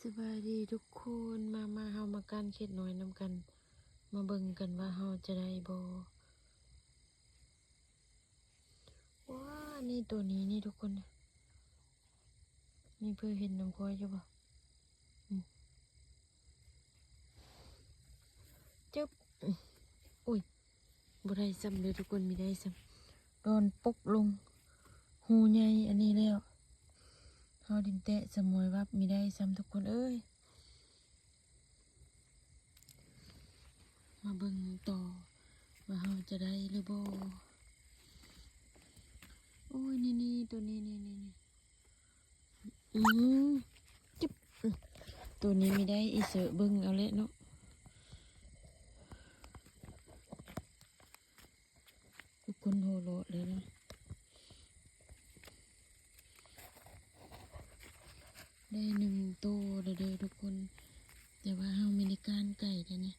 สบายดีทุกคนมาเฮามาการเข็ดน้อยนำกัน มาเบิ่งกันว่าเฮาจะได้บ่ว้านี่ตัวนี้นี่ทุกคนนี่เพื่อเห็นน้ำพลอยใช่ปะจึ๊บอุ้ยบ่ได้ซ้ำเลยทุกคนมีได้ซ้ำโดนปกลงหูใหญ่อันนี้แล้วเฮาดินแตะสมวยวับมีได้ซ้ำทุกคนเอ้ยมาเบิ่งต่อว่าเฮาจะได้หรือบ่โอ้ยนี่ตัวนี้นี่อืมจิ๊บตัวนี้ไม่ได้อีเสือเบิ่งเอาเลยเนาะทุกคนโหโลดเลยนะได้หนึ่งตัวเด้อทุกคนแต่ว่าเฮาไม่ได้การไก่แต่นี่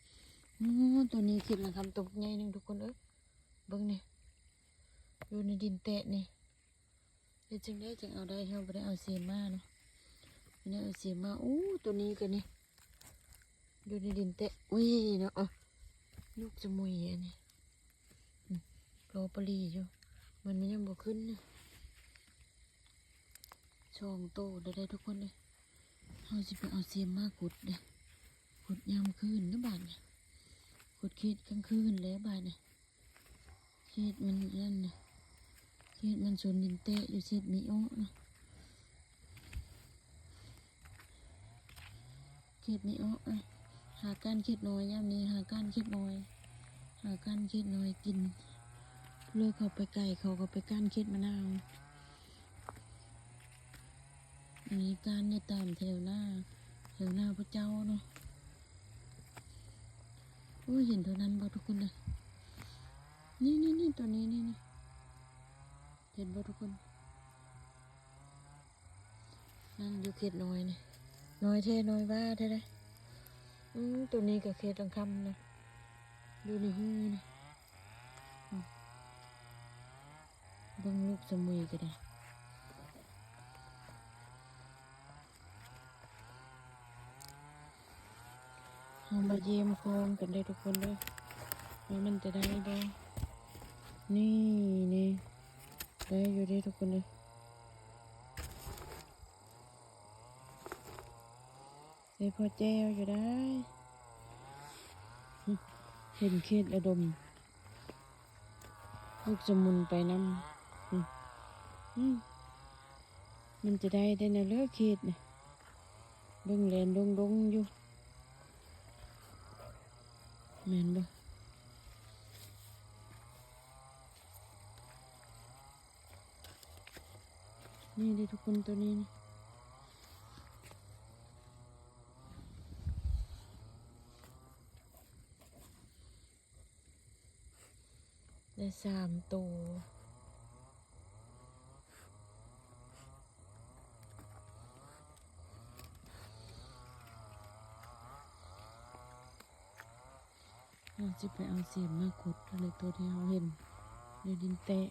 โอ้ตัวนี้คิดละคำตกใหญ่หนึ่งทุกคนเอ้ยเบิ่งนี่อยู่ในดินแตะนี่เดี๋ยวจึงเอาได้เฮาไม่ได้เอาเสียมาเนาะไม่ได้เอาเสียมาอู้ตัวนี้กันนี่อยู่ในดินแตะอุ้ยเนาะลูกจมุยอันนี้รอปลีอยู่มันยังบ่ขึ้นนะช่องโตได้ทุกคนเลยเราจะไปเอาเสียมมาขุดเลยขุดยามคืนนะบ้านเนี่ยขุดเขตกลางคืนแล้วบ้านเนี่ยเขตมันนั่นนะเขตมันสวนดินเตะอยู่เขตมีอ้อนะเขตมีอ้อหาการเขตน้อยยามนี้หาการเขตน้อยหาการเขตน้อยกินเลยเขาไปไก่เขาก็ไปก้านเขตมะนาวมีการในตามแถวหน้าพระเจ้าเนาะโอ้ยเห็นเท่านั้นบ่ทุกคนเลยนี่ตัวนี้นี่เห็นบ่ทุกคนนั่นอยู่เขตน้อยนี่น้อยแท้น้อยว่าแท้เลยตัวนี้กับเขตตังคำนะดูในหูนี่เบิ่งลูกสมุยก็ได้เอามาเยี่ยมโคมกันได้ทุกคนเลยว่ามันจะได้บ่นี่ได้อยู่ได้ทุกคนเลยได้พอแจ้วอยู่ได้เห็นเขตระดมลูกสมุนไปน้ำมันจะได้ในเลือกเขตเนี่ยเบิ่งแลนดงอยู่แม่นบ่นี่เลยทุกคนตัวนี้นี่ได้3 ตัวเราจะไปเอาเสียมมาขุดอะไรตัวที่เราเห็นในดินแตะ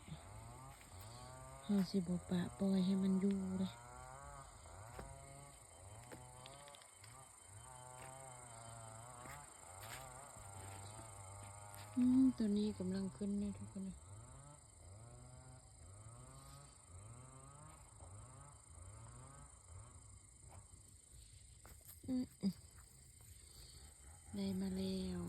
เราจะบอกปะปล่อยให้มันอยู่เลยตัวนี้กำลังขึ้นนี่ทุกคนเลยได้มาแล้ว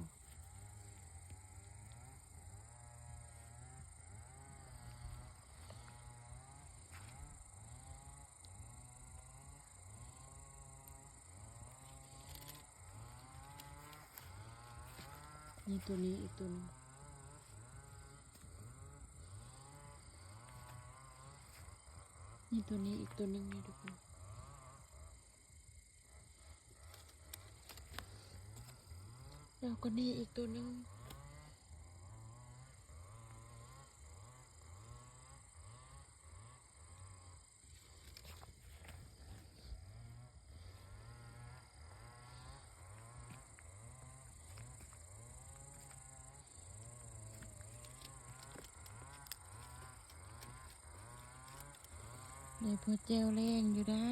นี่ตัวนี้อีกตัวนึงนี่ตัวนี้อีกตัวนึงนี่ทุกคนแล้วก็นี่อีกตัวนึงได้พอแจวแรงอยู่ได้